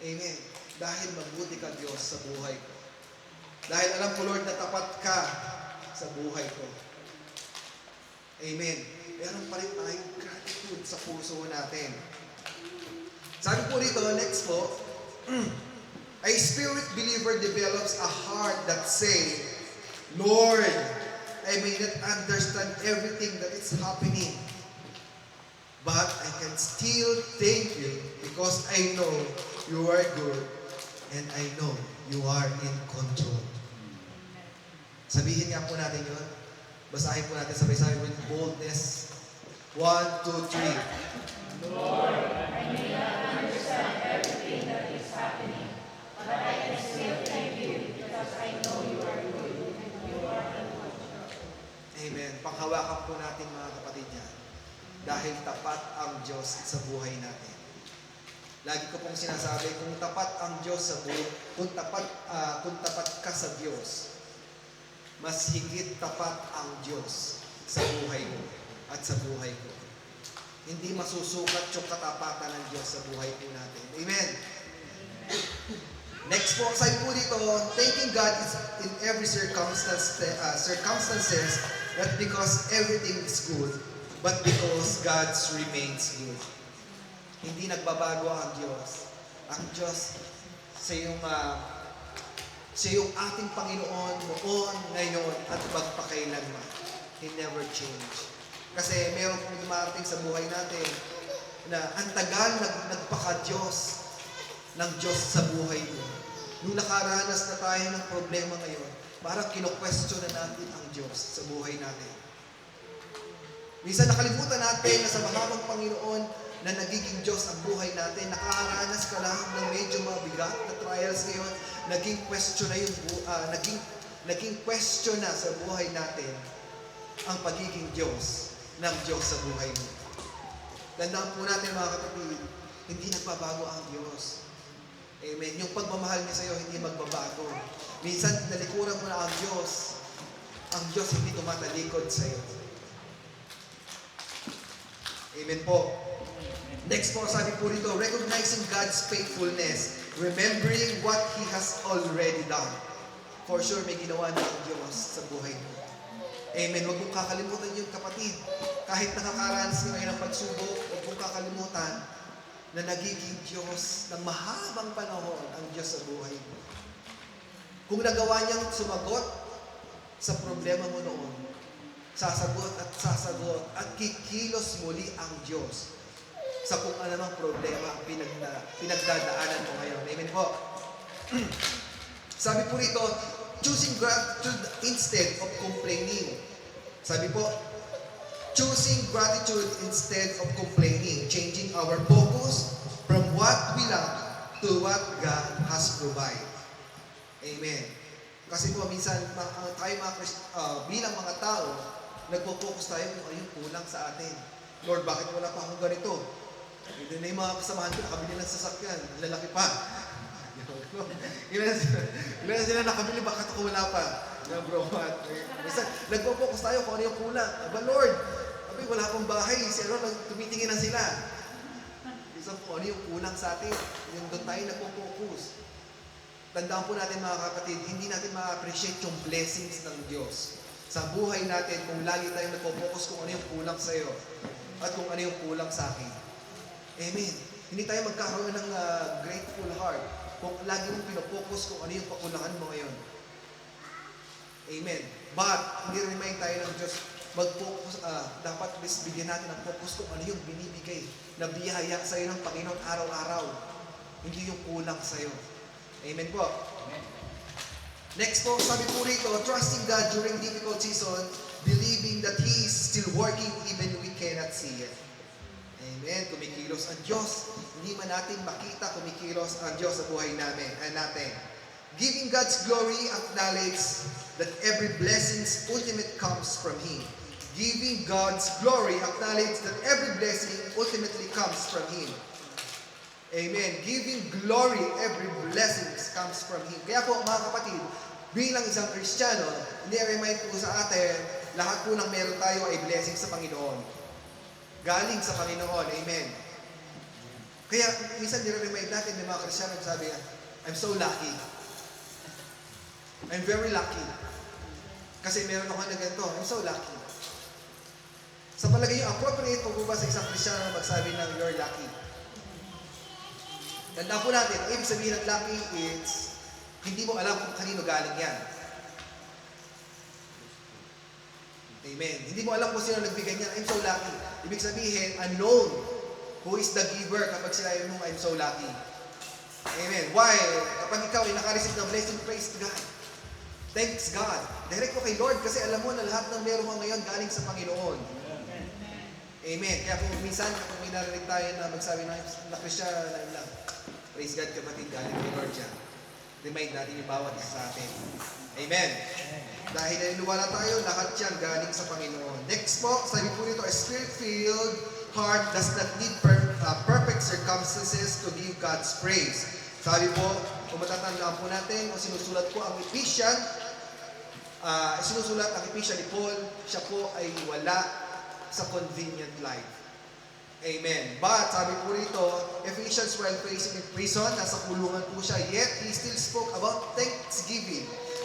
Amen. Dahil mabuti ka Diyos sa buhay ko. Dahil alam ko Lord na tapat ka sa buhay ko. Amen. Meron pa rin tayong gratitude sa puso natin. Sabi po rito, next po, a spirit believer develops a heart that say, Lord, I may not understand everything that is happening, but I can still thank you because I know you are good and I know you are in control. Sabihin nga po natin yun. Basahin po natin sabay-sabay with boldness. 1, 2, 3. Lord, I may not understand everything that is happening, but I can still thank you because I know you are good and you are in control. Amen. Panghawakan po natin mga kapatid yan. Dahil tapat ang Diyos sa buhay natin. Lagi ko pong sinasabi, kung tapat ang Diyos sa buhay, kung tapat ka sa Diyos, mas higit tapat ang Diyos sa buhay mo at sa buhay ko. Hindi masusukat yung katapatan ng Diyos sa buhay po natin. Amen. Next po, sabi po dito, thanking God is in every circumstances, not because everything is good, but because God remains good. Hindi nagbabago ang Diyos. Ang Diyos, siya yung ating Panginoon noon, ngayon, at magpakailanman. He never changed. Kasi meron pong dumarating sa buhay natin na ang tagal nagpaka-Diyos ng Diyos sa buhay mo. Nung nakaranas na tayo ng problema ngayon, parang kino-question na natin ang Diyos sa buhay natin. Minsan nakalimutan natin na sa mahabang Panginoon na nagiging Diyos ang buhay natin, nakaranas ka lang ng medyo mabigat na trials ngayon, naging question na sa buhay natin ang pagiging Diyos ng Diyos sa buhay mo. Tandaan po natin mga kapatid, hindi nagbabago ang Diyos. Amen. Yung pagmamahal niya sa iyo, hindi magbabago. Minsan, nalikuran mo na ang Diyos hindi tumatalikod sa iyo. Amen po. Next po, sabi po rito, recognizing God's faithfulness, remembering what He has already done. For sure, may ginawa na ang Diyos sa buhay mo. Amen. Huwag mong kakalimutan yung kapatid. Kahit nakakaranas ngayon ng pagsubok, huwag mong kakalimutan na nagiging Diyos ng mahabang panahon ang Diyos sa buhay mo. Kung nagawa niyang sumagot sa problema mo noon, sasagot at kikilos muli ang Diyos sa kung ano mang problema ang pinagdadaanan mo ngayon. Amen po. Sabi po rito, choosing gratitude instead of complaining. Sabi po, choosing gratitude instead of complaining, changing our focus from what we lack to what God has provided. Amen. Kasi po minsan tayo bilang mga tao, nagpo-focus tayo kung ano yung kulang sa atin. Lord, bakit wala pa akong ganito? Hindi na yung mga kasamahan ko, nakabili ng sasakyan, lalaki pa. Ilan na sila nakabili, bakit ako wala pa? Bro, minsan, nagpo-focus tayo kung ano yung kulang. Aba Lord, wala pang bahay, tumitingin na sila. Minsan kung ano yung kulang sa atin, yung doon tayo nagpo-focus. Tandaan po natin mga kapatid, hindi natin ma-appreciate yung blessings ng Diyos sa buhay natin kung lagi tayo nagpo-focus kung ano yung kulang sa iyo at kung ano yung kulang sa akin. Amen. Hindi tayo magkakaroon ng grateful heart kung lagi mong pinopokus kung ano yung pakulangan mo ngayon. Amen. But, hindi remind tayo ng Diyos, mag-focus, dapat bigyan natin ng focus kung ano yung binibigay na biyaya sa iyo ng Panginoon araw-araw. Hindi yung kulang sa iyo. Amen po. Amen. Next po, sabi po rito, trusting God during difficult season, believing that He is still working even we cannot see it. Amen. Kumikilos ang Diyos. Hindi man natin makita, kumikilos ang Diyos sa buhay natin. Giving God's glory, acknowledge that every blessing's ultimate comes from Him. Giving God's glory, acknowledge that every blessing ultimately comes from Him. Amen. Giving glory, every blessing comes from Him. Kaya po mga kapatid, bilang isang Kristiyano, ni-remind po sa atin, lahat po ng meron tayo ay blessing sa Panginoon. Galing sa Panginoon. Amen. Kaya minsan ni-remind natin ng mga Kristiyano, sabi, I'm so lucky. I'm very lucky. Kasi meron ako na ganito. I'm so lucky. Sa palagay yung appropriate po ba sa isang Kristiyano na magsabi ng you're lucky? Tandaan po natin, ang ibig sabihin ng lucky is hindi mo alam kung kanino galing yan. Amen. Hindi mo alam kung sino nagbigay niyan. I'm so lucky. Ibig sabihin, unknown who is the giver kapag sinabi mo, I'm so lucky. Amen. Why? Kapag ikaw ay nakareceive ng blessing, praise God. Thanks God. Direct ko kay Lord kasi alam mo na lahat ng meron mo ngayon galing sa Panginoon. Amen. Kaya kung minsan, kapag may narinig tayo na magsabi na Christian lang, praise God kapatid, galing kay Lord yan. Remind natin yung bawat isa sa atin. Amen. Dahil naniniwala tayo, lahat yan galing sa Panginoon. Next po, sabi po dito, a spirit-filled heart does not need perfect circumstances to give God's praise. Sabi po, kung matatandaan po natin, kung sinusulat po ang Ephesians, sinusulat ang Ephesians ni Paul, siya po ay wala sa convenient life. Amen. But, sabi po rito, Ephesians while facing in prison, nasa kulungan po siya, yet he still spoke about thanksgiving.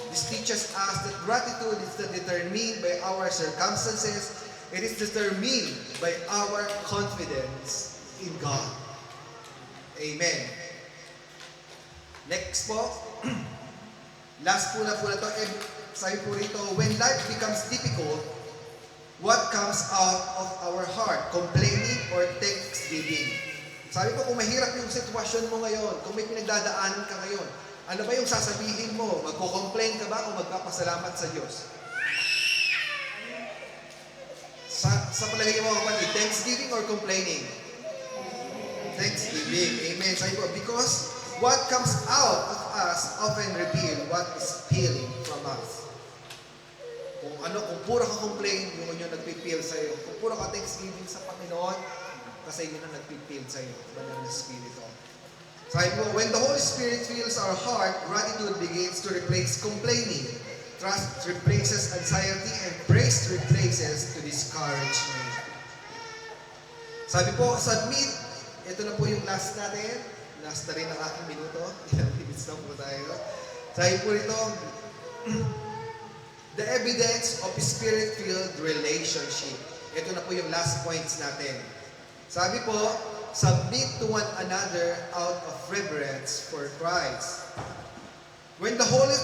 This teaches us that gratitude is not determined by our circumstances, it is determined by our confidence in God. Amen. Next po, last po na to, sabi po rito, when life becomes difficult, what comes out of our heart? Complaining or thanksgiving? Sabi po, kung mahirap yung sitwasyon mo ngayon, kung may pinagdadaanan ka ngayon, ano ba yung sasabihin mo? Magko-complain ka ba o magpapasalamat sa Diyos? Sa palagay mo, kapatid, thanksgiving or complaining? Thanksgiving. Amen. Sabi po, because what comes out of us often reveal what is feeling from us. Kung puro ka complain, yun yung nagpipil sa'yo. Kung puro ka thanksgiving sa Panginoon, kasi yun ang nagpipil sa'yo. Banal na Espiritu. Sabi po, when the Holy Spirit fills our heart, gratitude begins to replace complaining. Trust replaces anxiety, and praise replaces to discouragement. Sabi po, submit. Ito na po yung last natin. Last na rin ang aking minuto. Ilang minutes na po tayo. Sabi po ito, the evidence of Spirit-filled relationship. Ito na po yung last points natin. Sabi po, submit to one another out of reverence for Christ. When the Holy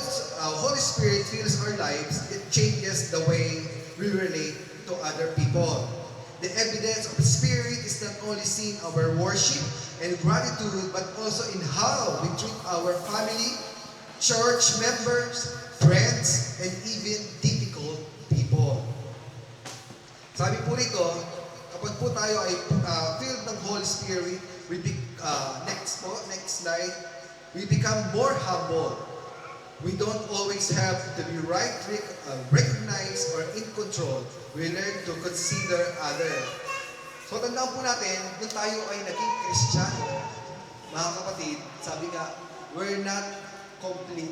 Spirit fills our lives, it changes the way we relate to other people. The evidence of the Spirit is not only seen in our worship and gratitude, but also in how we treat our family, church members, friends, and even difficult people. Sabi po rito, kapag po tayo ay filled ng Holy Spirit, next slide, we become more humble. We don't always have to be right, recognized, or in control. We learn to consider others. So tandaan po natin, nung tayo ay naging Kristiyano, mga kapatid, sabi nga, we're not complete,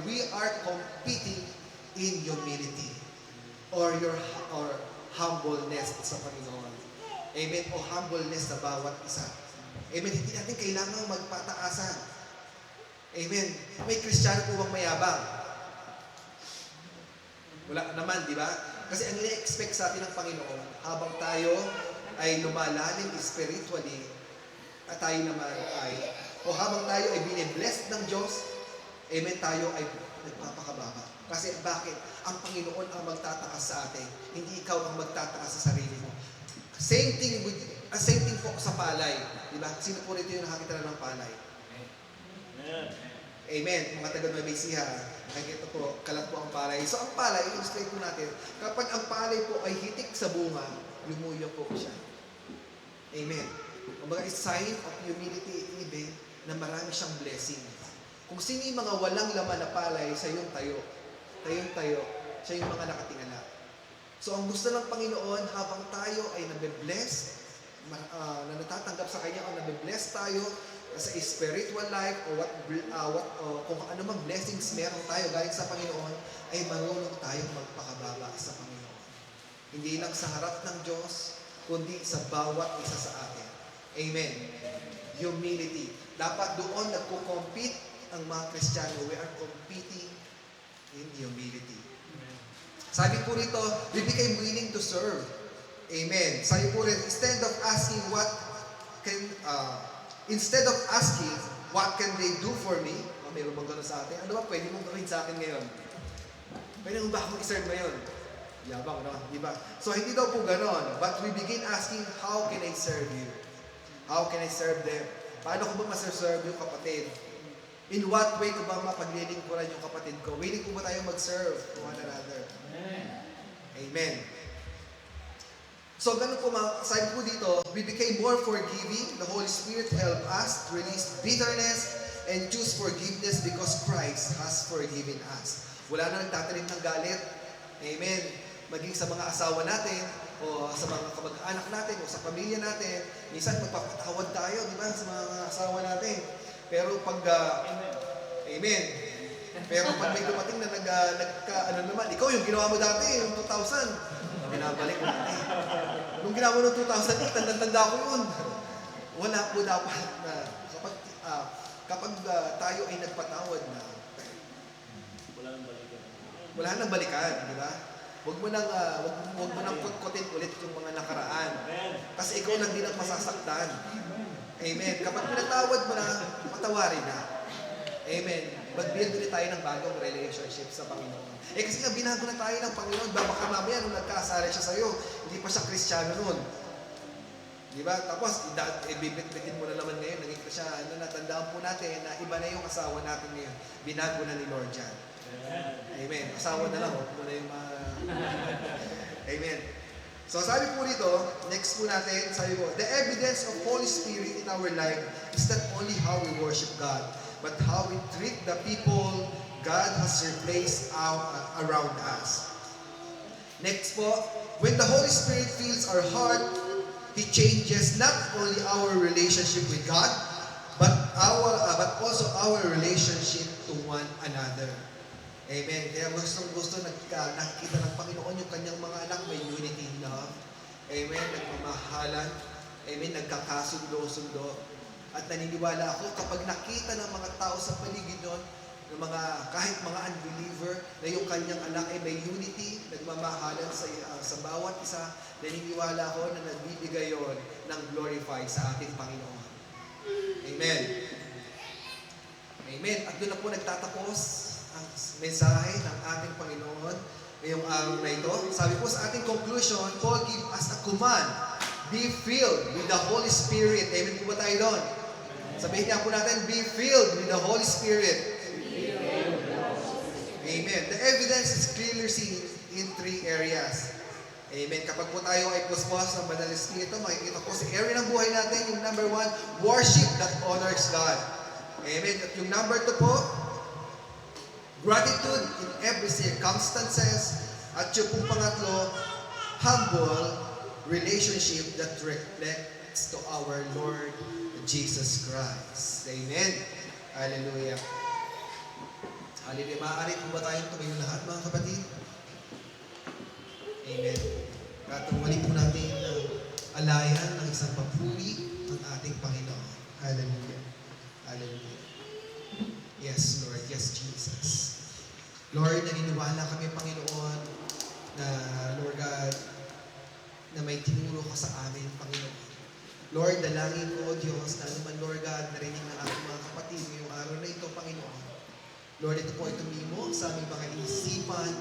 we are competing in humility or humbleness sa Panginoon. Amen. O humbleness sa bawat isa. Amen. Hindi natin kailangang magpataasan. Amen. May Kristiyano po bang mayabang? Wala naman, di ba? Kasi ang ina-expect sa atin ng Panginoon, habang tayo ay lumalalim spiritually, at tayo naman habang tayo ay biniblessed ng Diyos, amen, tayo ay nagpapakababa. Kasi bakit? Ang Panginoon ang magtataas sa atin. Hindi ikaw ang magtataas sa sarili mo. Same thing po sa palay. Diba? Sino po rito yung nakakita na ng palay? Amen. Mga taga-Nueva Ecija, nakikita po, kalat po ang palay. So ang palay, illustrate po natin, kapag ang palay po ay hitik sa bunga, lumuyo po siya. Amen. Kumbaga, it's sign of humility, even, na marami siyang blessing. Kung sino yung mga walang laman na palay, siya yung tayo. Tayong tayo, siya yung mga nakatingala. So ang gusto ng Panginoon, habang tayo ay nabe-bless, na natatanggap sa Kanya, o nabe-bless tayo sa spiritual life, o kung ano mang blessings meron tayo galing sa Panginoon, ay marunong tayong magpakababa sa Panginoon. Hindi lang sa harap ng Diyos, kundi sa bawat isa sa atin. Amen. Humility. Dapat doon nagko-compete ang mga Kristiyano. We are competing in humility. Sabi po rito, we became willing to serve. Amen. Sabi po rin, instead of asking what can they do for me, mayroon bang gano'n sa atin? Ano ba pwede mong gawin sa akin ngayon? Pwede mo ba akong iserve ngayon? Yabang, no? Diba? So, hindi daw po gano'n. But we begin asking, how can I serve you? How can I serve them? Paano ko ba maserve yung kapatid? In what way ko ba mapaglilingkuran yung kapatid ko? Willing ko ba tayo mag-serve to one another? Amen. So, ganun po, sabi po dito, we became more forgiving. The Holy Spirit helped us to release bitterness and choose forgiveness because Christ has forgiven us. Wala na nagtatanim ng galit. Amen. Maging sa mga asawa natin, o sa mga kamag-anak natin, o sa pamilya natin, minsan magpapatawad tayo, di ba, sa mga asawa natin. Pero pag, amen. Pero pag may dumating na ano naman, ikaw yung ginawa mo dati, yung 2000, binabalik mo natin. Nung ginawa mo noong 2008, tanda-tanda ko yun. Wala po dapat na, kapag tayo ay nagpatawad na, wala nang balikan, di ba? Huwag mo nang kutkutin ulit yung mga nakaraan. Kasi ikaw lang din ang masasaktan. Amen. Kapag pinatawad mo na, patawarin na. Amen. Mag-build ulit tayo ng bagong relationship sa Panginoon. Kasi nga, binago na tayo ng Panginoon. Baka mamaya, nung nagkasari siya sa'yo, hindi pa siya Kristiyano noon. Di ba? Tapos, bibit-bitin mo na naman ngayon, naging Kristiyano. Natandaan po natin na iba na yung asawa natin ngayon. Binago na ni Lord yan. Amen. Asawa na lang, huwag mo na yung mga... Amen. So sabi po dito, next po natin, sabi po, the evidence of Holy Spirit in our life is not only how we worship God, but how we treat the people God has replaced around us. Next po, when the Holy Spirit fills our heart, He changes not only our relationship with God, but also our relationship to one another. Amen. Kaya gusto nakikita ng Panginoon yung kanyang mga anak may unity in love. Amen. Nagmamahalan. Amen. Nagkakasundo-sundo. At naniniwala ako kapag nakita ng mga tao sa paligid doon, ng kahit mga unbeliever, na yung kanyang anak ay may unity, nagmamahalan sa bawat isa, naniniwala ako na nagbibigay yon ng glorify sa ating Panginoon. Amen. Amen. At doon na po nagtatapos ang mensahe ng ating Panginoon ngayong araw na ito. Sabi po sa ating conclusion, Paul give us a command, be filled with the Holy Spirit. Amen po ba tayo doon? Sabihin niya po natin, be filled with the Holy Spirit. Amen. The evidence is clearly seen in 3 areas. Amen. Kapag po tayo ay puspos ng Banal na Espiritu, makikita po sa area ng buhay natin, yung number 1, worship that honors God. Amen. At yung number 2 po, gratitude in every circumstances. At yung pong pangatlo, humble relationship that reflects to our Lord Jesus Christ. Amen. Hallelujah. Hallelujah. Maaari po ba tayong tumayo lahat, mga kapatid? Amen. Katawali po natin ang alayan ng isang papuri ng ating Panginoon. Hallelujah. Hallelujah. Yes, Lord. Yes, Jesus. Lord, naniniwala kami, Panginoon, na, Lord God, na may tinuro ka sa amin, Panginoon. Lord, dalangin ko, O Diyos, na naman, Lord God, narinig ng aking mga kapatid ngayong araw na ito, Panginoon. Lord, ito po ay tumimo sa aming mga isipan,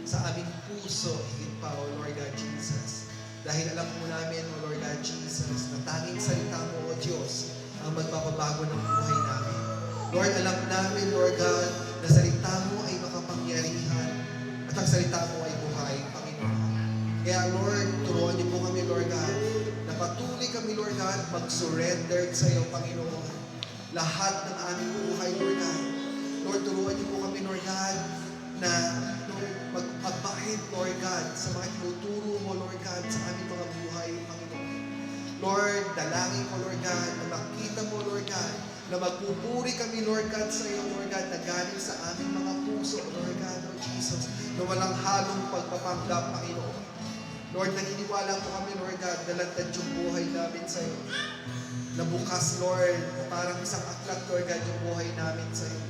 sa aming puso, higit pa, O Lord God Jesus. Dahil alam po namin, O Lord God Jesus, na tanging salita mo, O Diyos, ang magpapabago ng buhay namin. Lord, alam namin, Lord God, na salita mo ay makapangyarihan at ang salita mo ay buhay, Panginoon. Kaya, Lord, turuan niyo po kami, Lord God, na patuloy kami, Lord God, mag-surrender sa iyo, Panginoon. Lahat ng aming buhay, Lord God. Lord, turuan niyo po kami, Lord God, na mag-abide, Lord God, sa mga tinuturo mo, Lord God, sa aming mga buhay, Panginoon. Lord, dalangin ko, Lord God, na makita mo, Lord God, na magpupuri kami, Lord God, sa iyo, Lord God, na galing sa aming mga puso, Lord God, Lord Jesus, na walang halong pagpapanggap, Panginoon. Lord, naniniwala po kami, Lord God, na lantad yung buhay namin sa iyo. Na bukas, Lord, parang isang aklat, Lord God, yung buhay namin sa iyo.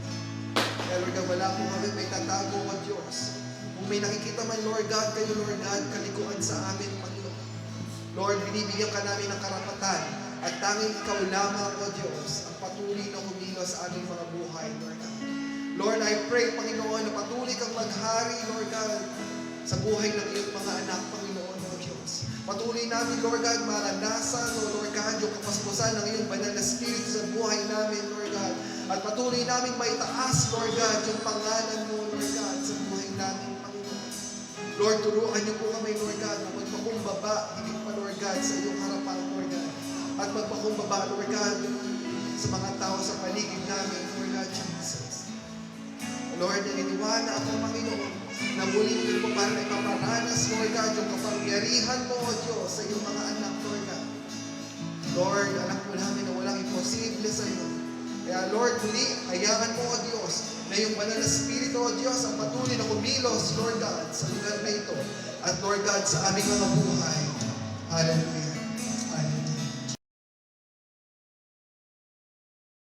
Kaya, Lord God, wala po kami may tatago, O Diyos. Kung may nakikita man, Lord God, kayo, Lord God, kalikuan sa amin, Panginoon. Lord, binibigyan ka namin ng karapatan at tanging ikaw lamang, O Diyos, ang patuloy na kumilos sa aming mga buhay, Lord God. Lord, I pray, Panginoon, na patuloy kang maghari, Lord God, sa buhay ng iyong mga anak, Panginoon, O Diyos. Patuloy namin, Lord God, maranasan, O Lord God, yung kapaspusan ng iyong banal na Espiritu sa buhay namin, Lord God. At patuloy namin maitaas, Lord God, yung pangalan mo, Lord God, sa buhay namin, Panginoon. Lord, turuan niyo po kami, Lord God, na magpakumbaba, higit pa, Lord God, sa iyong harapan, Lord God. At magpakumbaba, Lord God, sa mga tao sa paligid namin, Lord God, Jesus. Lord, naniniwala ako, Panginoon, na muling mo para ipaparanas, Lord God, yung kapangyarihan mo, O Diyos, sa iyong mga anak, Lord God. Lord, alam po namin na walang imposible sa iyo. Kaya Lord, muli, hayaan mo, O Diyos, na yung banal na Espiritu, O Diyos, ang patuloy na kumilos, Lord God, sa lugar na ito. At Lord God, sa aming mga buhay. Hallelujah.